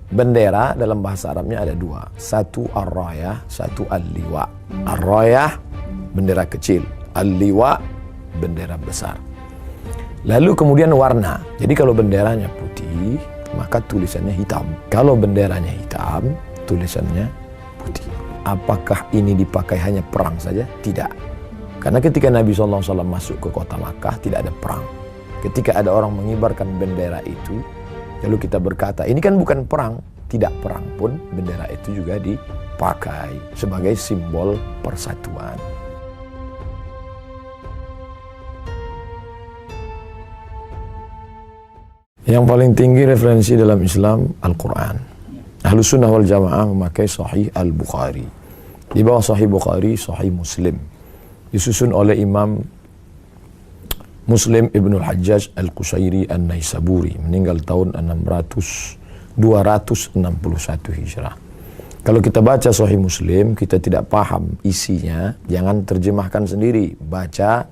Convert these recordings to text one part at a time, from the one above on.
Bendera dalam bahasa Arabnya ada dua. Satu ar-rayah, satu al-liwa. Ar-rayah, bendera kecil. Al-liwa, bendera besar. Lalu kemudian warna. Jadi kalau benderanya putih, maka tulisannya hitam. Kalau benderanya hitam, tulisannya putih. Apakah ini dipakai hanya perang saja? Tidak. Karena ketika Nabi SAW masuk ke kota Makkah, tidak ada perang. Ketika ada orang mengibarkan bendera itu, lalu kita berkata, ini kan bukan perang. Tidak perang pun, bendera itu juga dipakai sebagai simbol persatuan. Yang paling tinggi referensi dalam Islam, Al-Quran. Ahlus Sunnah wal Jamaah memakai Sahih Al-Bukhari. Di bawah Sahih Bukhari, Sahih Muslim. Disusun oleh Imam Muslim Ibnul Hajjaj Al-Qusairi An-Naisaburi, meninggal tahun 261 Hijrah. Kalau kita baca Sahih Muslim, kita tidak paham isinya, jangan terjemahkan sendiri, baca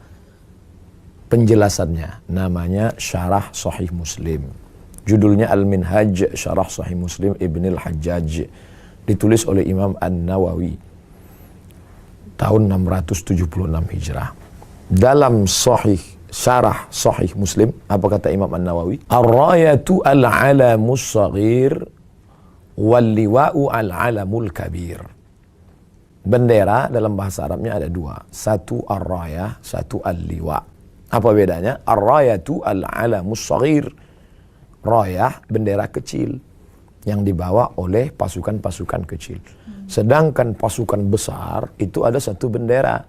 penjelasannya. Namanya Syarah Sahih Muslim. Judulnya Al-Minhaj Syarah Sahih Muslim Ibnul Hajjaj. Ditulis oleh Imam An-Nawawi tahun 676 Hijrah. Dalam Syarah Sahih Muslim, apa kata Imam An-Nawawi? Ar-rayatu al-alamus saghir wal-liwa'u al-alamul kabir. Bendera dalam bahasa Arabnya ada dua. Satu ar-rayah, satu al-liwa'. Apa bedanya? Ar-rayatu al-alamus saghir. Rayah, bendera kecil yang dibawa oleh pasukan-pasukan kecil. Sedangkan pasukan besar itu ada satu bendera,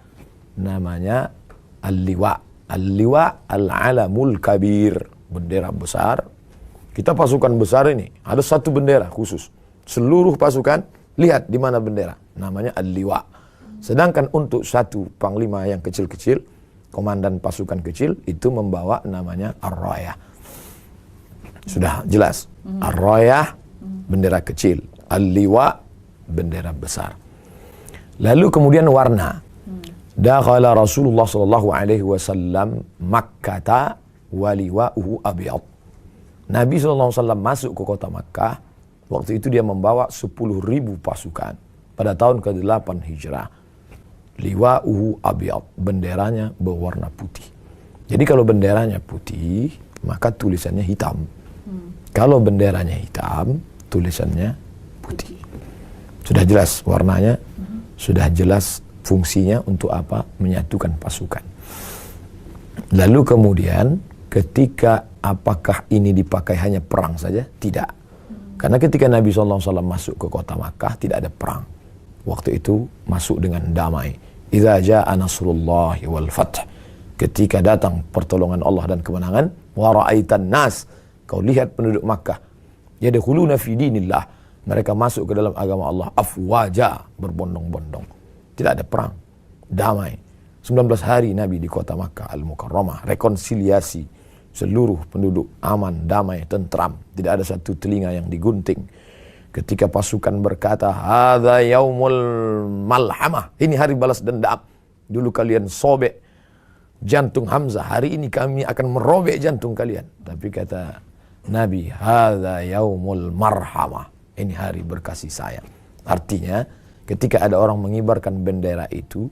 namanya al-liwa'. Al-liwa' al-alamul kabir, bendera besar. Kita pasukan besar ini ada satu bendera khusus. Seluruh pasukan lihat di mana bendera, namanya al-liwa'. Sedangkan untuk satu panglima yang kecil-kecil, komandan pasukan kecil itu membawa namanya ar-rayah. Sudah jelas. Ar-rayah, bendera kecil. Al-liwa', bendera besar. Lalu kemudian warna. Dakhala Rasulullah sallallahu alaihi wasallam Makkah wa liwa'uhu abyad. Nabi sallallahu alaihi wasallam masuk ke kota Makkah. Waktu itu dia membawa 10.000 pasukan pada tahun ke-8 Hijrah. Liwa'uhu abyad, benderanya berwarna putih. Jadi kalau benderanya putih, maka tulisannya hitam. Kalau benderanya hitam, tulisannya putih. Sudah jelas warnanya, sudah jelas fungsinya untuk apa? Menyatukan pasukan. Lalu kemudian ketika apakah ini dipakai hanya perang saja? Tidak. Karena ketika Nabi SAW masuk ke kota Makkah tidak ada perang. Waktu itu masuk dengan damai. Idza jaa nasrullahi wal fath. Ketika datang pertolongan Allah dan kemenangan, wa ra'aitan nas, kau lihat penduduk Makkah, yadkhuluna fi dinillah, mereka masuk ke dalam agama Allah afwaja, berbondong-bondong. Tidak ada perang, damai. 19 hari Nabi di kota Makkah Al-Mukarramah, rekonsiliasi, seluruh penduduk aman, damai, tentram. Tidak ada satu telinga yang digunting. Ketika pasukan berkata, hadza yaumul malhamah, ini hari balas dendam. Dulu kalian sobek jantung Hamzah, hari ini kami akan merobek jantung kalian. Tapi kata Nabi, hadza yaumul marhamah, ini hari berkasih sayang. Artinya ketika ada orang mengibarkan bendera itu,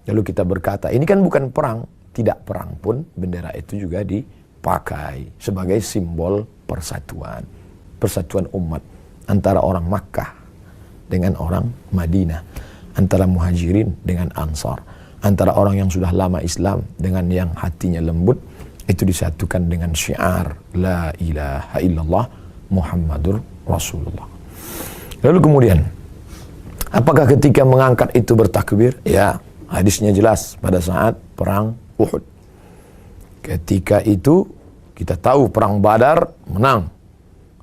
lalu kita berkata, ini kan bukan perang. Tidak perang pun, bendera itu juga dipakai sebagai simbol persatuan. Persatuan umat antara orang Makkah dengan orang Madinah, antara muhajirin dengan ansar, antara orang yang sudah lama Islam dengan yang hatinya lembut, itu disatukan dengan syiar la ilaha illallah Muhammadur Rasulullah. Lalu kemudian, apakah ketika mengangkat itu bertakbir? Ya, hadisnya jelas pada saat perang Uhud. Ketika itu kita tahu perang Badar menang.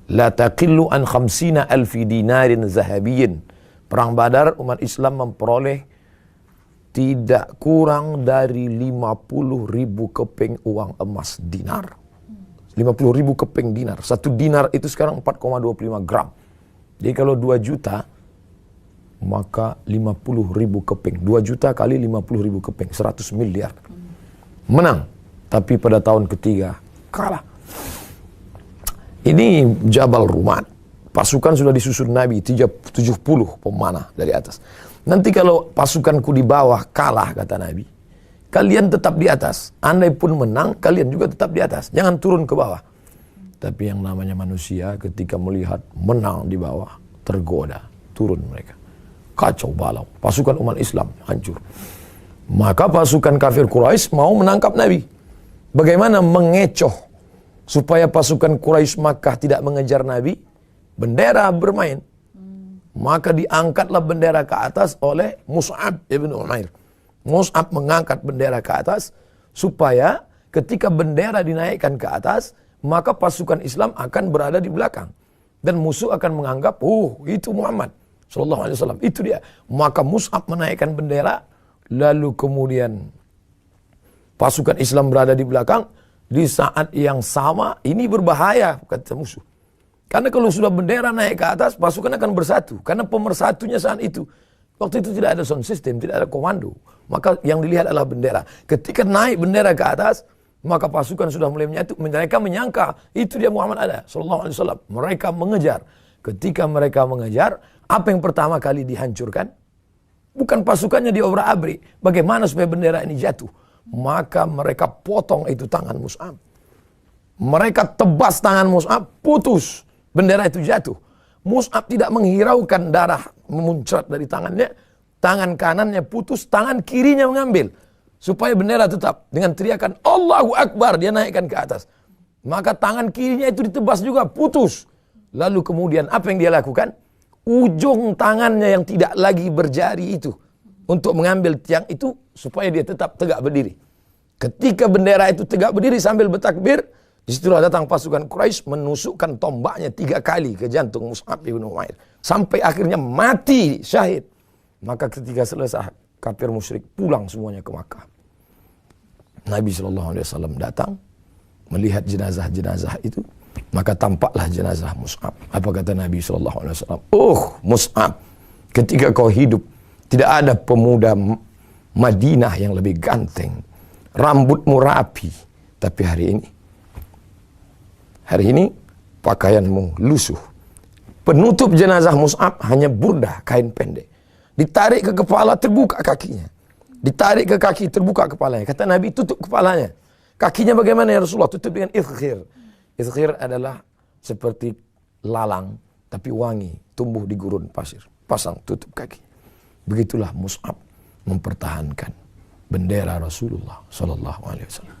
La taqillu an 50,000 dinarin zahabiyyin. Perang Badar umat Islam memperoleh tidak kurang dari 50.000 keping uang emas dinar. 50.000 keping dinar. Satu dinar itu sekarang 4,25 gram. Jadi kalau 2 juta, maka 50.000 keping. 2 juta kali 50.000 keping. 100 miliar. Menang. Tapi pada tahun ketiga, kalah. Ini Jabal Rumat. pasukan sudah disusun Nabi 70 pemanah dari atas. Nanti kalau pasukanku di bawah kalah, kata Nabi, kalian tetap di atas. Andai pun menang, kalian juga tetap di atas. Jangan turun ke bawah. Tapi yang namanya manusia ketika melihat menang di bawah, tergoda, turun mereka. Kacau balau. Pasukan umat Islam hancur. Maka pasukan kafir Quraisy mau menangkap Nabi. Bagaimana mengecoh supaya pasukan Quraisy Makkah tidak mengejar Nabi? Bendera bermain. Maka diangkatlah bendera ke atas oleh Mus'ab ibn Umair. Mus'ab mengangkat bendera ke atas supaya ketika bendera dinaikkan ke atas, maka pasukan Islam akan berada di belakang. Dan musuh akan menganggap, itu Muhammad sallallahu alaihi wasallam, itu dia. Maka Mus'ab menaikkan bendera, lalu kemudian pasukan Islam berada di belakang. Di saat yang sama, ini berbahaya, kata musuh. Karena kalau sudah bendera naik ke atas, pasukan akan bersatu. Karena pemersatunya saat itu. Waktu itu tidak ada sound system, tidak ada komando. Maka yang dilihat adalah bendera. Ketika naik bendera ke atas, maka pasukan sudah mulai menyatu. Mereka menyangka, itu dia Muhammad ada, sallallahu alaihi wasallam. Mereka mengejar. Ketika mereka mengejar, apa yang pertama kali dihancurkan? Bukan pasukannya diobrak-abrik. Bagaimana supaya bendera ini jatuh? Maka mereka potong itu tangan Mus'ab. Mereka tebas tangan Mus'ab, putus. Bendera itu jatuh. Mus'ab tidak menghiraukan darah memuncrat dari tangannya. Tangan kanannya putus, tangan kirinya mengambil. Supaya bendera tetap. Dengan teriakan Allahu Akbar, dia naikkan ke atas. Maka tangan kirinya itu ditebas juga, putus. Lalu kemudian apa yang dia lakukan? Ujung tangannya yang tidak lagi berjari itu, untuk mengambil tiang itu, supaya dia tetap tegak berdiri. Ketika bendera itu tegak berdiri sambil bertakbir, disitulah datang pasukan Quraisy menusukkan tombaknya 3 kali ke jantung Mus'ab ibn Umair. Sampai akhirnya mati syahid. Maka ketika selesai, kafir musyrik pulang semuanya ke Makkah. Nabi SAW datang, melihat jenazah-jenazah itu. Maka tampaklah jenazah Mus'ab. Apa kata Nabi SAW? Mus'ab, ketika kau hidup, tidak ada pemuda Madinah yang lebih ganteng. Rambutmu rapi. Tapi hari ini pakaianmu lusuh. Penutup jenazah Mus'ab hanya burdah, kain pendek. Ditarik ke kepala, terbuka kakinya. Ditarik ke kaki, terbuka kepalanya. Kata Nabi, tutup kepalanya. Kakinya bagaimana ya Rasulullah? Tutup dengan izkhir. Izkhir adalah seperti lalang, tapi wangi, tumbuh di gurun pasir. Pasang, tutup kaki. Begitulah Mus'ab mempertahankan bendera Rasulullah sallallahu alaihi wasallam.